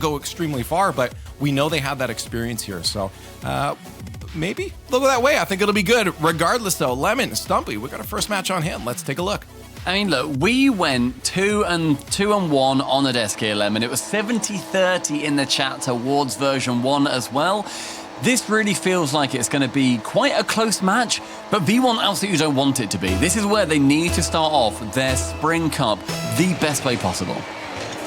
go extremely far, but we know they have that experience here. So maybe look that way. I think it'll be good. Regardless, though, Lemon, Stumpy, we got a first match on hand. Let's take a look. I mean, look, we went 2-1 on the desk here, Lemon. It was 70-30 in the chat towards version 1 as well. This really feels like it's going to be quite a close match, but V1 absolutely don't want it to be. This is where they need to start off their Spring Cup the best way possible.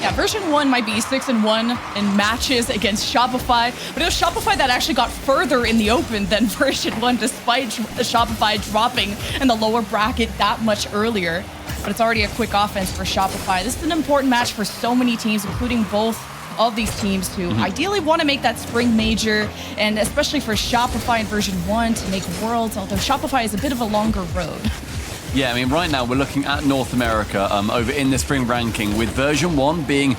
Yeah, version 1 might be 6-1 in matches against Shopify, but it was Shopify that actually got further in the open than version 1, despite Shopify dropping in the lower bracket that much earlier. But it's already a quick offense for Shopify. This is an important match for so many teams, including both of these teams who ideally want to make that spring major, and especially for Shopify in version 1 to make Worlds, although Shopify is a bit of a longer road. Yeah, I mean, right now we're looking at North America over in the spring ranking, with version 1 being,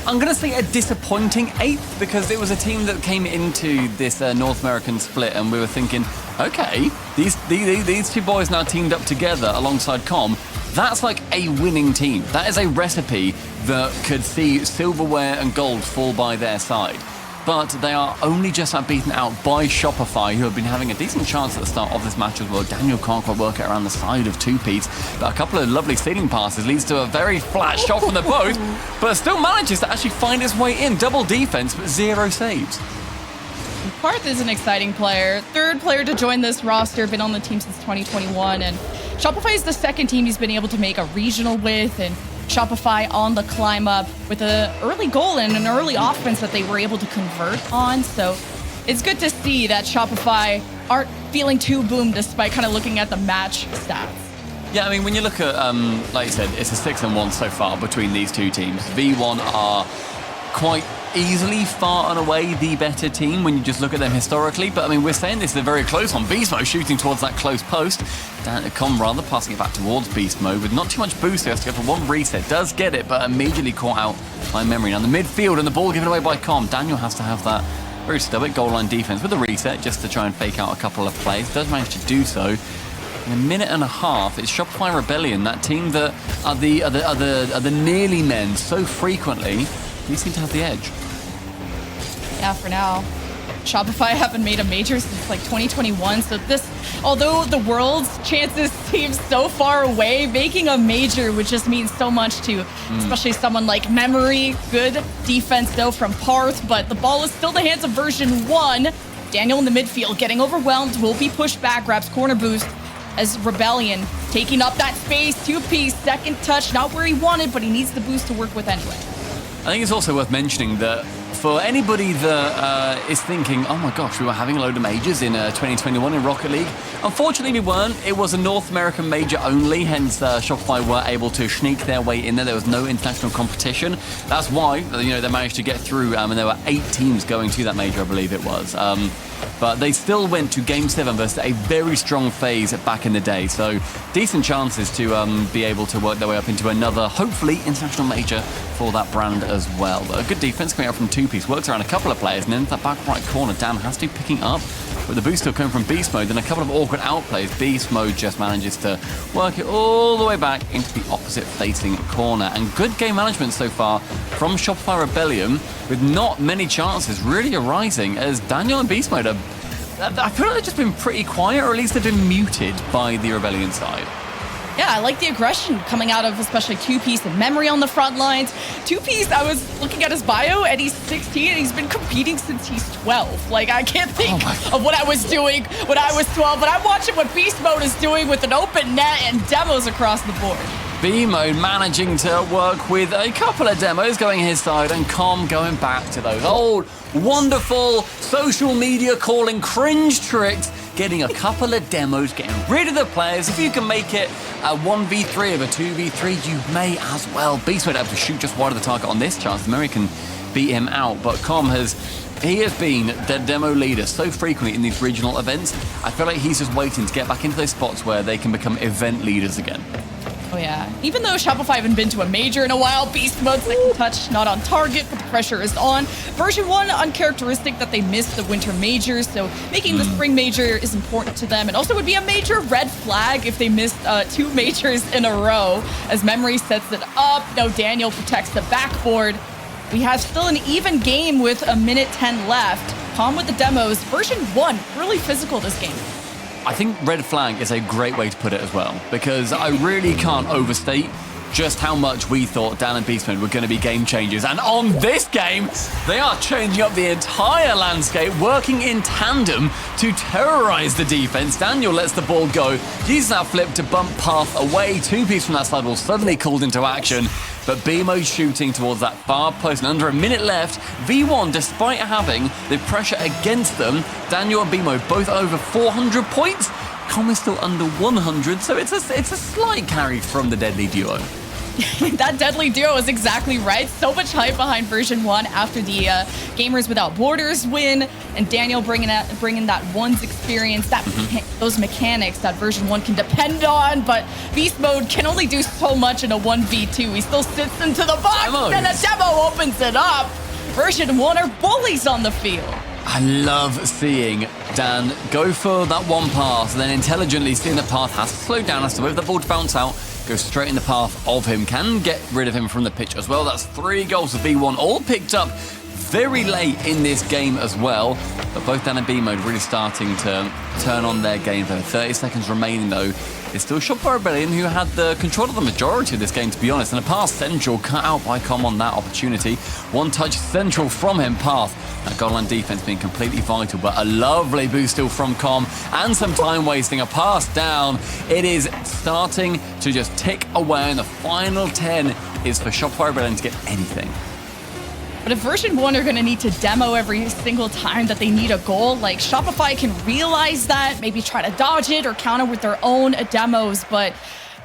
I'm going to say, a disappointing 8th, because it was a team that came into this North American split and we were thinking, okay, these two boys now teamed up together alongside Com. That's like a winning team. That is a recipe that could see silverware and gold fall by their side. But they are only just beaten out by Shopify, who have been having a decent chance at the start of this match as well. Daniel can't quite work it around the side of two-piece, but a couple of lovely ceiling passes leads to a very flat shot from the post, but still manages to actually find its way in. Double defense, but 0 saves. Parth is an exciting player. Third player to join this roster, been on the team since 2021, and Shopify is the second team he's been able to make a regional with, and Shopify on the climb up with an early goal and an early offense that they were able to convert on. So it's good to see that Shopify aren't feeling too boomed despite kind of looking at the match stats. Yeah, I mean, when you look at, like you said, it's a 6-1 so far between these two teams. V1 are quite easily far and away the better team when you just look at them historically, but I mean, we're saying this is a very close one. Beast Mode shooting towards that close post. Com rather passing it back towards Beast Mode with not too much boost. He has to go for one reset. Does get it, but immediately caught out by Memory. Now the midfield and the ball given away by Com. Daniel has to have that very stubborn goal line defense with a reset just to try and fake out a couple of plays. Does manage to do so. In a minute and a half, it's Shopify Rebellion, that team that are the nearly men so frequently. They seem to have the edge. Yeah, for now. Shopify haven't made a major since like 2021, so this, although the world's chances seem so far away, making a major would just mean so much to especially someone like Memory. Good defense though from Parth, but the ball is still in the hands of version 1. Daniel in the midfield getting overwhelmed, will be pushed back, grabs corner boost as Rebellion taking up that space. Two-piece, second touch, not where he wanted, but he needs the boost to work with anyway. I think it's also worth mentioning that for anybody that is thinking, oh my gosh, we were having a load of majors in 2021 in Rocket League. Unfortunately, we weren't. It was a North American major only, hence Shopify were able to sneak their way in there. There was no international competition. That's why, they managed to get through, and there were 8 teams going to that major, I believe it was. But they still went to Game 7 versus a very strong phase back in the day. So decent chances to be able to work their way up into another, hopefully, international major for that brand as well. But a good defense coming out from two-piece. Works around a couple of players, and then that back right corner, Dan has to be picking up. With the boost still coming from Beast Mode, then a couple of awkward outplays. Beast Mode just manages to work it all the way back into the opposite-facing corner. And good game management so far from Shopify Rebellion, with not many chances really arising, as Daniel and Beast Mode are, I feel like they've just been pretty quiet, or at least they've been muted by the Rebellion side. Yeah, I like the aggression coming out of especially Two-Piece and Memory on the front lines. Two-Piece, I was looking at his bio, and he's 16, and he's been competing since he's 12. Like, I can't think of what I was doing when I was 12, but I'm watching what Beast Mode is doing with an open net and demos across the board. B-Mode managing to work with a couple of demos going his side, and Com going back to those old, wonderful social media calling cringe tricks, getting a couple of demos, getting rid of the players. If you can make it a 1v3 of a 2v3, you may as well. Beast Mode able to shoot just wide of the target on this chance. The Murray can beat him out, but Com has been the demo leader so frequently in these regional events. I feel like he's just waiting to get back into those spots where they can become event leaders again. Oh yeah, even though Shopify haven't been to a major in a while, Beast Mode second touch not on target, but the pressure is on. Version 1 uncharacteristic that they missed the winter majors, so making the spring major is important to them. It also would be a major red flag if they missed 2 majors in a row, as Memory sets it up. No, Daniel protects the backboard. We have still an even game with a minute 10 left. Palm with the demos. Version 1, really physical this game. I think red flag is a great way to put it as well, because I really can't overstate just how much we thought Dan and Beastman were going to be game changers. And on this game, they are changing up the entire landscape, working in tandem to terrorize the defense. Daniel lets the ball go, uses that flip to bump Path away. 2-piece from that side ball suddenly called into action. But BMO's shooting towards that far post, and under a minute left, V1, despite having the pressure against them, Daniel and BMO both over 400 points. Com is still under 100, so it's a slight carry from the deadly duo. That deadly duo is exactly right. So much hype behind version 1 after the Gamers Without Borders win, and Daniel bringing that one's experience, those mechanics that version 1 can depend on. But Beast Mode can only do so much in a 1v2. He still sits into the box, and a demo opens it up. Version 1 are bullies on the field. I love seeing Dan go for that one pass and then intelligently seeing the path has to slow down as to wait for the ball to bounce out, go straight in the path of him, can get rid of him from the pitch as well. That's 3 goals for V1, all picked up very late in this game as well. But both Dan and B-Mode really starting to turn on their game. There are 30 seconds remaining though. It's still Shopify Rebellion who had the control of the majority of this game, to be honest. And a pass central cut out by Com on that opportunity. One touch central from him, Path. That goal line defense being completely vital, but a lovely boost still from Com and some time wasting. A pass down. It is starting to just tick away, and the final 10 is for Shopify Rebellion to get anything. But if version 1 are going to need to demo every single time that they need a goal, like Shopify can realize that, maybe try to dodge it or counter with their own demos, but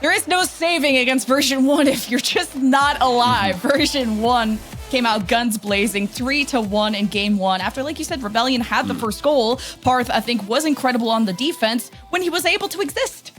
there is no saving against version 1 if you're just not alive. Version 1 came out guns blazing, 3-1 in game 1. After, like you said, Rebellion had the first goal. Parth, I think, was incredible on the defense when he was able to exist.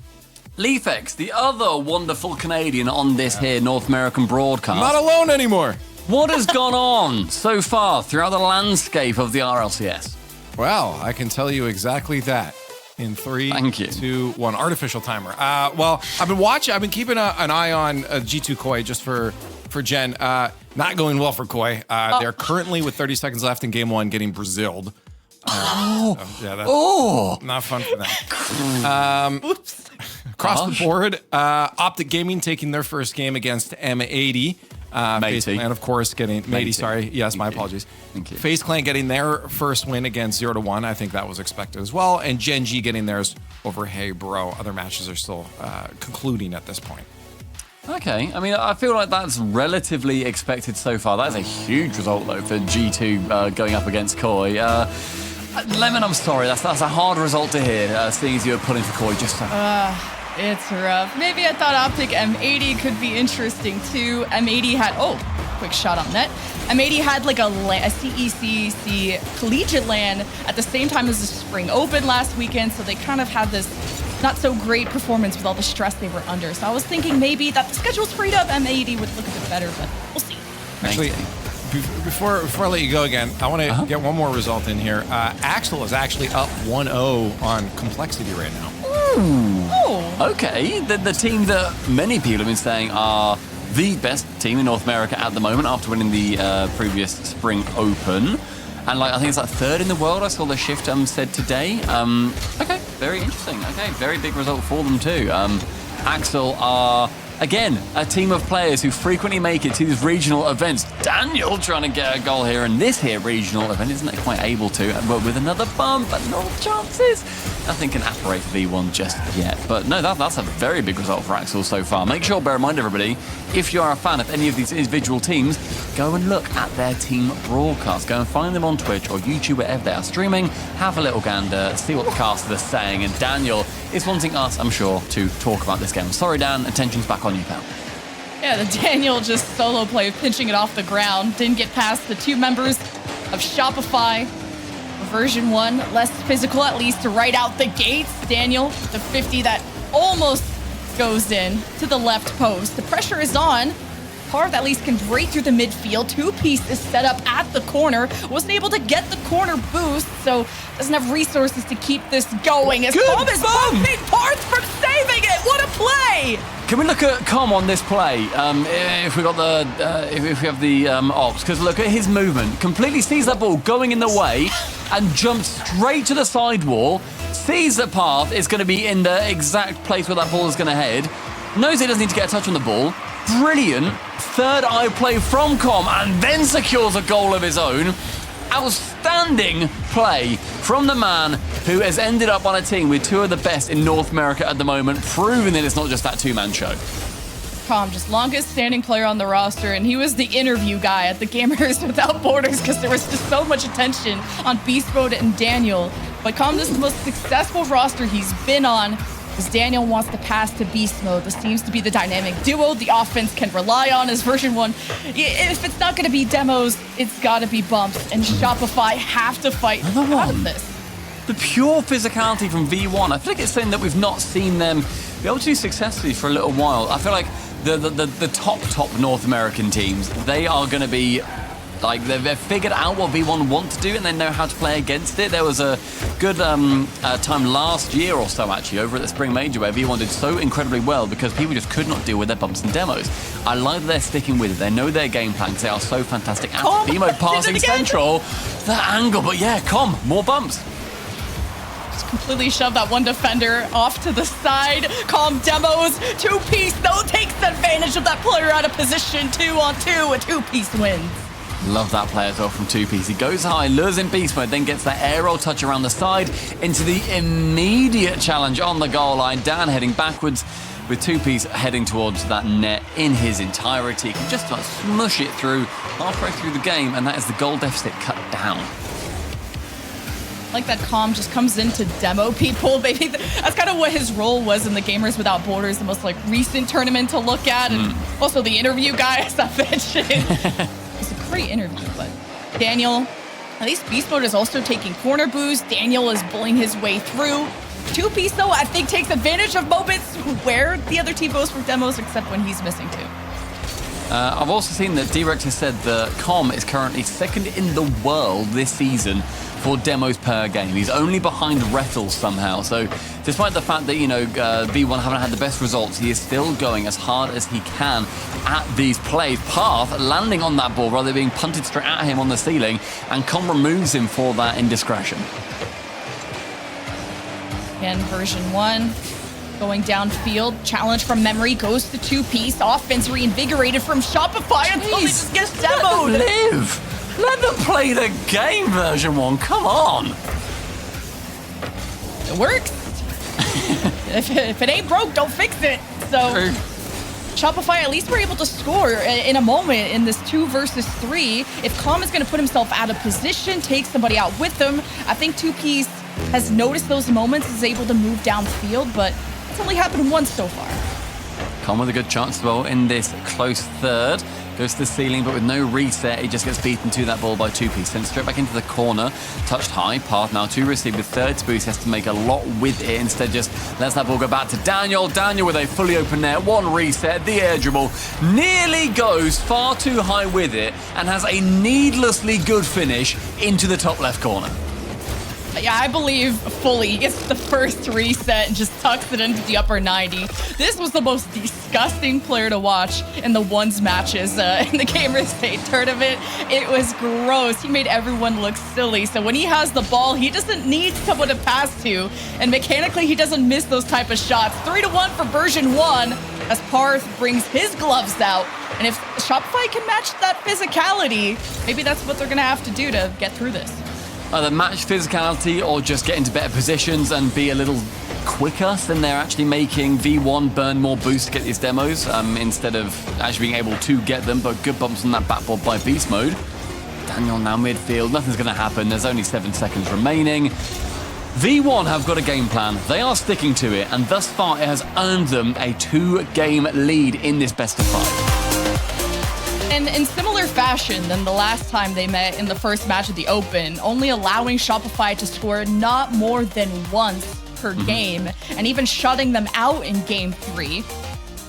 Leafex, the other wonderful Canadian on this here North American broadcast. Not alone anymore. What has gone on so far throughout the landscape of the RLCS? Well, I can tell you exactly that in 3, Thank you. 2, 1. Artificial timer. Well, I've been keeping an eye on G2 Koi just for Jen. Not going well for Koi. They're currently with 30 seconds left in game 1 getting Braziled. Yeah, that's not fun for them. Oops. Across the board, Optic Gaming taking their first game against M80. FaZe Clan, of course, getting... Matey, sorry. Yes, my apologies. Thank you. FaZe Clan getting their first win against 0-1. I think that was expected as well. And Gen G getting theirs over Hey Bro. Other matches are still concluding at this point. Okay, I mean, I feel like that's relatively expected so far. That is a huge result, though, for G2 going up against Koi. Lemon, I'm sorry, that's a hard result to hear, seeing as you were pulling for Koi just so... It's rough. Maybe I thought Optic M80 could be interesting too. M80 had, quick shot on net. M80 had like a CECC Collegiate LAN at the same time as the Spring Open last weekend, so they kind of had this not so great performance with all the stress they were under. So I was thinking maybe that the schedule's freed up, M80 would look a bit better, but we'll see. Actually, before I let you go again, I want to get one more result in here. Axel is actually up 1-0 on Complexity right now. Okay, the team that many people have been saying are the best team in North America at the moment after winning the previous Spring Open. And like I think it's like 3rd in the world, I saw the shift said today. Okay, very interesting. Okay, very big result for them too. Axel are, again, a team of players who frequently make it to these regional events. Daniel trying to get a goal here, and this here regional event isn't quite able to, but with another bump, but no chances. Nothing can apparate for V1 just yet. But no, that's a very big result for Axel so far. Make sure, bear in mind, everybody, if you are a fan of any of these individual teams, go and look at their team broadcast. Go and find them on Twitch or YouTube, wherever they are streaming. Have a little gander, see what the casters are saying. And Daniel is wanting us, I'm sure, to talk about this game. Sorry, Dan, attention's back on you, pal. Yeah, the Daniel just solo play, pinching it off the ground. Didn't get past the 2 members of Shopify. Version 1, less physical at least to right out the gates. Daniel, the 50 that almost goes in to the left post. The pressure is on. Parth at least can break through the midfield. 2-piece is set up at the corner. Wasn't able to get the corner boost, so doesn't have resources to keep this going. As Palm is bumping Parth from saving it. What a play! Can we look at Com on this play? If we got the, if we have the ops, because look at his movement. Completely sees that ball going in the way and jumps straight to the sidewall. Sees the path is going to be in the exact place where that ball is going to head. Knows he doesn't need to get a touch on the ball. Brilliant third eye play from Com, and then secures a goal of his own. Outstanding play from the man who has ended up on a team with two of the best in North America at the moment, proving that it's not just that two-man show. Com, just longest standing player on the roster, and he was the interview guy at the Gamers Without Borders because there was just so much attention on Beast Mode and Daniel. But Com, this is the most successful roster he's been on, because Daniel wants to pass to Beast Mode. This seems to be the dynamic duo the offense can rely on as version 1. If it's not going to be demos, it's got to be bumps, and Shopify have to fight out of this. The pure physicality from V1, I feel like it's something that we've not seen them be able to do successfully for a little while. I feel like the top North American teams, they are going to be like, they've figured out what V1 want to do and they know how to play against it. There was a good time last year or so, actually, over at the Spring Major where V1 did so incredibly well because people just could not deal with their bumps and demos. I like that they're sticking with it. They know their game plan because they are so fantastic at V-Mode passing central. That angle, but yeah, Com, more bumps. Completely shove that one defender off to the side. Com demos, two-piece, though, takes advantage of that player out of position. 2-on-2, a two-piece win. Love that play as well from two-piece. He goes high, lures in beast mode, then gets that air roll touch around the side into the immediate challenge on the goal line. Dan heading backwards with two-piece heading towards that net in his entirety. He can just about smush it through halfway through the game, and that is the goal deficit cut down. Like that Com just comes in to demo people. Maybe that's kind of what his role was in the Gamers Without Borders, the most like recent tournament to look at, and also the interview guy, as I mentioned. It's a great interview, but Daniel, at least Beast Mode is also taking corner boost. Daniel is bullying his way through. Two-piece, though, I think takes advantage of moments where the other team goes for demos, except when he's missing too. I've also seen that D-Rex has said that Com is currently second in the world this season for demos per game. He's only behind Rettel somehow. So despite the fact that, you know, V1 haven't had the best results, he is still going as hard as he can at these plays. Path landing on that ball rather than being punted straight at him on the ceiling, and Com removes him for that indiscretion. Again, version 1. Going downfield, challenge from memory, goes to two-piece, offense reinvigorated from Shopify until he just gets demoed. Let them play the game, version 1, come on. It works. if it ain't broke, don't fix it. So Shopify at least were able to score in a moment in this 2 versus 3. If Com is going to put himself out of position, take somebody out with him, I think two-piece has noticed those moments, is able to move downfield, but it's only happened once so far. Com with a good chance as well in this close third. Goes to the ceiling, but with no reset, he just gets beaten to that ball by two-piece. Sent straight back into the corner, touched high, Path now to receive with third boost, has to make a lot with it. Instead, just lets that ball go back to Daniel. Daniel with a fully open net, one reset, the air dribble, nearly goes far too high with it, and has a needlessly good finish into the top left corner. Yeah, I believe fully he gets the first reset and just tucks it into the upper 90. This was the most disgusting player to watch in the ones matches in the Gamers State tournament. It was gross. He made everyone look silly. So when he has the ball, he doesn't need someone to pass to. And mechanically, he doesn't miss those type of shots. 3-1 for version 1 as Parth brings his gloves out. And if Shopify can match that physicality, maybe that's what they're going to have to do to get through this. Either match physicality or just get into better positions and be a little quicker than they're actually making V1 burn more boost to get these demos instead of actually being able to get them, but good bumps on that backboard by Beast Mode. Daniel now midfield, nothing's going to happen, there's only 7 seconds remaining. V1 have got a game plan, they are sticking to it, and thus far it has earned them a 2-game lead in this best of 5. And in similar fashion than the last time they met in the first match of the Open, only allowing Shopify to score not more than once per game, and even shutting them out in game 3.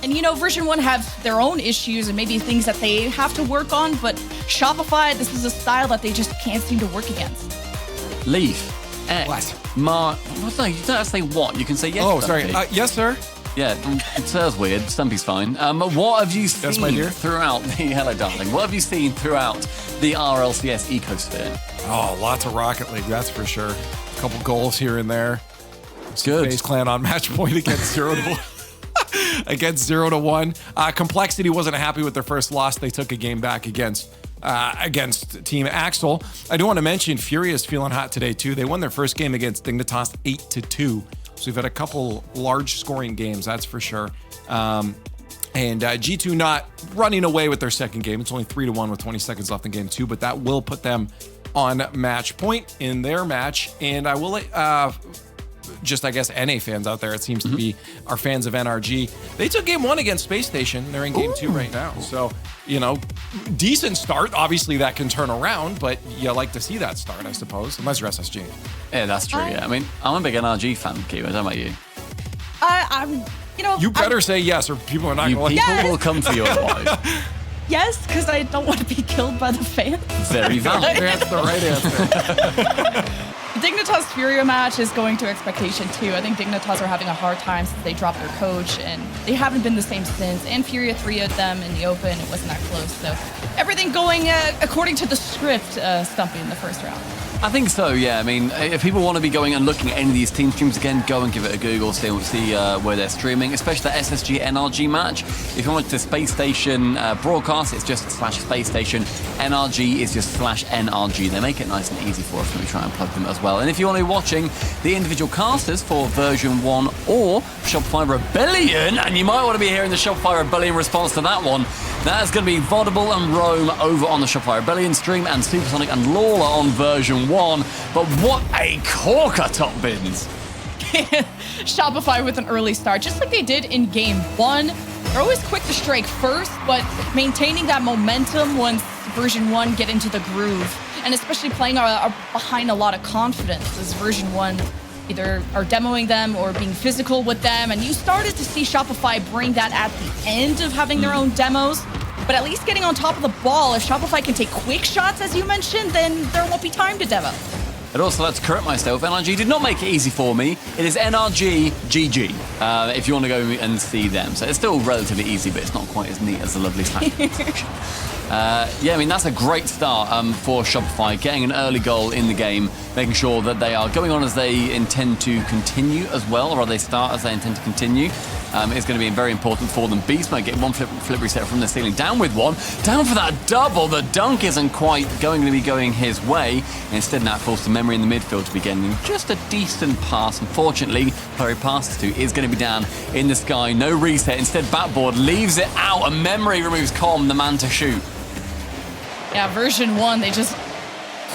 And you know, version 1 have their own issues and maybe things that they have to work on, but Shopify, this is a style that they just can't seem to work against. Leaf, X, Mar... No, you don't have to say what, you can say yes. Oh, sorry. Becky. Yes, sir. Yeah, Sir's weird. Stumpy's fine. What have you seen Yes, my dear? throughout the... Hello, darling. What have you seen throughout the RLCS ecosphere? Oh, lots of Rocket League, that's for sure. A couple goals here and there. Good. FaZe Clan on match point against 0-1. Complexity wasn't happy with their first loss. They took a game back against Team Axel. I do want to mention Fury is feeling hot today too. They won their first game against Dignitas 8-2. So we've had a couple large scoring games, that's for sure. And G2 not running away with their second game. It's only 3-1 with 20 seconds left in game 2, but that will put them on match point in their match. And I will just, I guess, NA fans out there, it seems to be, are fans of NRG. They took game 1 against Space Station. They're in game 2 right now. So, decent start. Obviously, that can turn around, but you like to see that start, I suppose, unless you're SSG. Yeah, that's true. Yeah, I mean, I'm a big NRG fan, Kiwa. I don't know about you. I'm, You better say yes, or people are not You going to people like will come for your life. Yes, because I don't want to be killed by the fans. Very valid. That's the right answer. Dignitas Furia match is going to expectation too. I think Dignitas are having a hard time since they dropped their coach, and they haven't been the same since. And Furia 3'd them in the open. It wasn't that close. So everything going according to the script, Stumpy in the first round. I think so, yeah. I mean, if people want to be going and looking at any of these team streams again, go and give it a Google, see where they're streaming, especially the SSG NRG match. If you want to Space Station broadcast, it's just /Space Station. NRG is just /NRG. They make it nice and easy for us when we try and plug them as well. And if you want to be watching the individual casters for version 1 or Shopify Rebellion, and you might want to be hearing the Shopify Rebellion response to that one, that is going to be Vodable and Rome over on the Shopify Rebellion stream, and Supersonic and Lawler on version 1. But what a corker, top bins! Shopify with an early start, just like they did in game 1. They're always quick to strike first, but maintaining that momentum once version 1 get into the groove, and especially playing behind a lot of confidence as version 1 either are demoing them or being physical with them. And you started to see Shopify bring that at the end of having their own demos. But at least getting on top of the ball, if Shopify can take quick shots, as you mentioned, then there won't be time to demo. And also, let's correct myself. NRG did not make it easy for me. It is NRG GG, if you want to go and see them. So it's still relatively easy, but it's not quite as neat as the lovely tactics section. Yeah, I mean, that's a great start for Shopify, getting an early goal in the game, making sure that they are going on as they intend to continue as well, or they start as they intend to continue. It's going to be very important for them. Beast might get one flip reset from the ceiling, down with one, down for that double. The dunk isn't quite going to be going his way. Instead, that falls to Memory in the midfield to be getting just a decent pass. Unfortunately, player he passes to is going to be down in the sky. No reset. Instead, backboard leaves it out, and Memory removes Com, the man to shoot. Yeah, version 1, they just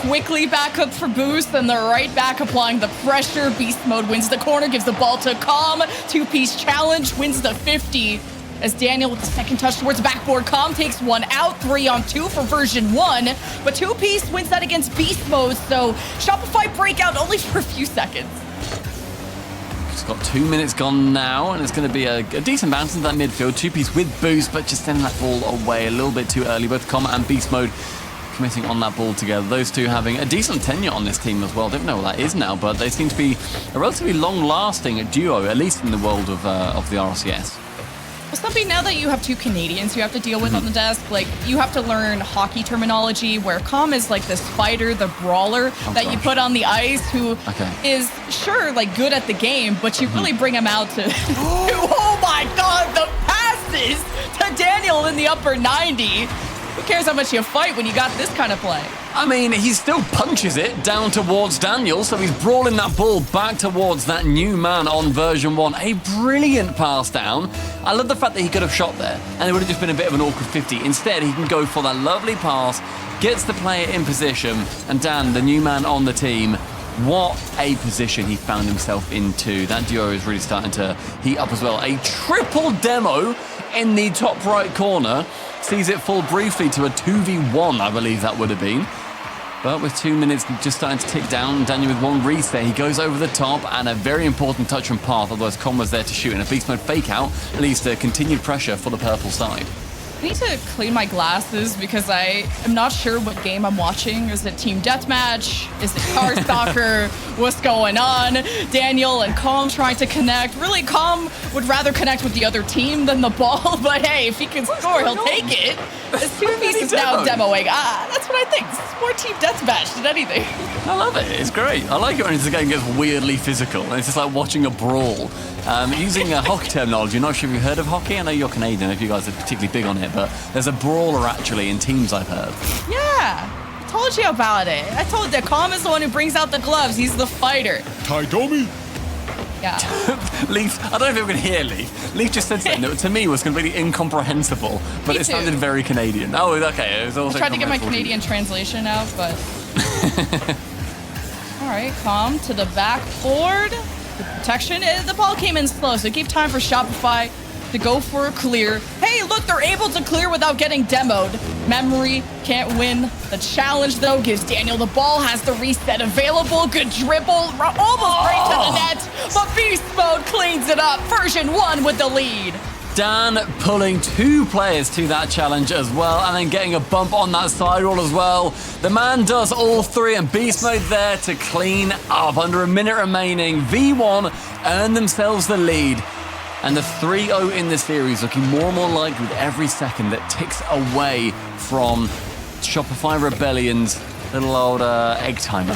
quickly back up for boost, and they're right back applying the pressure. Beast mode wins the corner, gives the ball to Com. Two-piece challenge, wins the 50. As Daniel with the second touch towards the backboard. Com takes one out, 3-on-2 for version 1. But two-piece wins that against Beast mode, so Shopify breakout only for a few seconds. It's got 2 minutes gone now, and it's going to be a decent bounce into that midfield. Two-piece with boost, but just sending that ball away a little bit too early. Both Com and Beast mode committing on that ball together. Those two having a decent tenure on this team as well. Don't know what that is now, but they seem to be a relatively long-lasting duo, at least in the world of the RLCS. Well, Stumpy, now that you have two Canadians you have to deal with on the desk, like, you have to learn hockey terminology, where Com is like the spider, the brawler you put on the ice, who is, sure, like, good at the game, but you really bring him out to... Oh my god, the passes to Daniel in the upper 90! Who cares how much you fight when you got this kind of play? I mean, he still punches it down towards Daniel, so he's brawling that ball back towards that new man on version 1. A brilliant pass down. I love the fact that he could have shot there, and it would have just been a bit of an awkward 50. Instead, he can go for that lovely pass, gets the player in position, and Dan, the new man on the team, what a position he found himself into. That duo is really starting to heat up as well. A triple demo in the top right corner. Sees it fall briefly to a 2v1, I believe that would have been. But with 2 minutes just starting to tick down, Daniel with one reset, he goes over the top, and a very important touch from path, otherwise Com was there to shoot, and a beast mode fake out leads to continued pressure for the purple side. I need to clean my glasses because I am not sure what game I'm watching. Is it Team Deathmatch? Is it Car Stalker? What's going on? Daniel and Calm trying to connect. Really, Calm would rather connect with the other team than the ball, but hey, if he can score, he'll take it. This two-piece is now demoing. That's what I think. This is more Team Deathmatch than anything. I love it. It's great. I like it when the game gets weirdly physical. And it's just like watching a brawl. Using hockey terminology, I'm not sure if you've heard of hockey. I know you're Canadian, if you guys are particularly big on it, but there's a brawler actually in teams, I've heard. Yeah, I told you about it. I told you, Calm is the one who brings out the gloves. He's the fighter. Taidomi. Yeah. Leaf, I don't know if you can hear Leaf. Leaf just said something that to me was completely incomprehensible, but Me it too. sounded very Canadian. Oh, okay. It was also I tried to get my Canadian translation out, but... All right, Calm to the backboard. The protection. The ball came in slow, so it gave time for Shopify to go for a clear. Hey, look, they're able to clear without getting demoed. Memory can't win. The challenge, though, gives Daniel the ball, has the reset available. Good dribble, almost right to the net, but Beast Mode cleans it up. Version 1 with the lead. Dan pulling 2 players to that challenge as well, and then getting a bump on that side roll as well. The man does all 3, and Beast Mode there to clean up. Under a minute remaining, V1 earn themselves the lead. And the 3-0 in the series looking more and more likely with every second that ticks away from Shopify Rebellion's little old egg timer.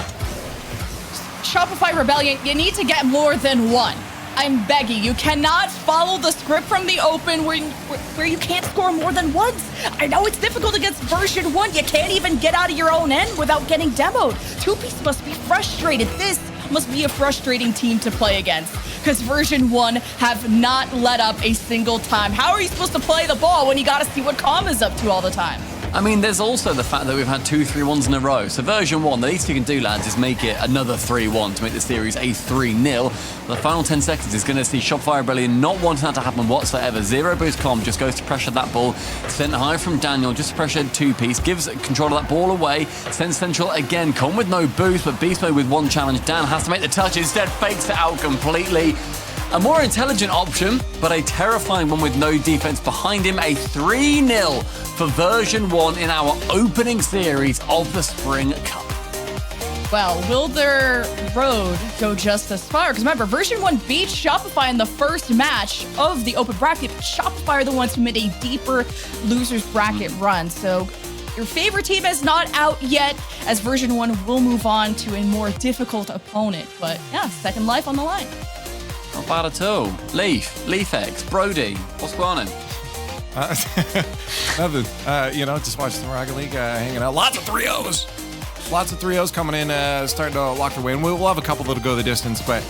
Shopify Rebellion, you need to get more than one. I'm begging you, cannot follow the script from the open where you can't score more than once. I know it's difficult against version 1. You can't even get out of your own end without getting demoed. Two-piece must be frustrated. This must be a frustrating team to play against because version 1 have not let up a single time. How are you supposed to play the ball when you got to see what Calm is up to all the time? I mean, there's also the fact that we've had 2 3-1s in a row. So version 1, the least you can do, lads, is make it another 3-1 to make the series a 3-0. The final 10 seconds is going to see Shopify Rebellion not wanting that to happen whatsoever. Zero boost Calm just goes to pressure that ball. Sent high from Daniel, just to pressure 2-piece. Gives control of that ball away. Sends Central again. Calm with no boost, but Beast Mode with 1 challenge. Dan has to make the touch. Instead, fakes it out completely. A more intelligent option, but a terrifying one with no defense behind him. A 3-0 for version 1 in our opening series of the Spring Cup. Well, will their road go just as far? Because remember, version 1 beat Shopify in the first match of the open bracket. Shopify are the ones who made a deeper losers bracket run. So your favorite team is not out yet, as version 1 will move on to a more difficult opponent. But yeah, second life on the line. Not bad at all. Leaf X, Brody, what's going on? Nothing. Just watching the Rocket League, hanging out. Lots of 3-0s. Lots of 3-0s coming in, starting to lock their way. And we'll have a couple that'll go the distance, but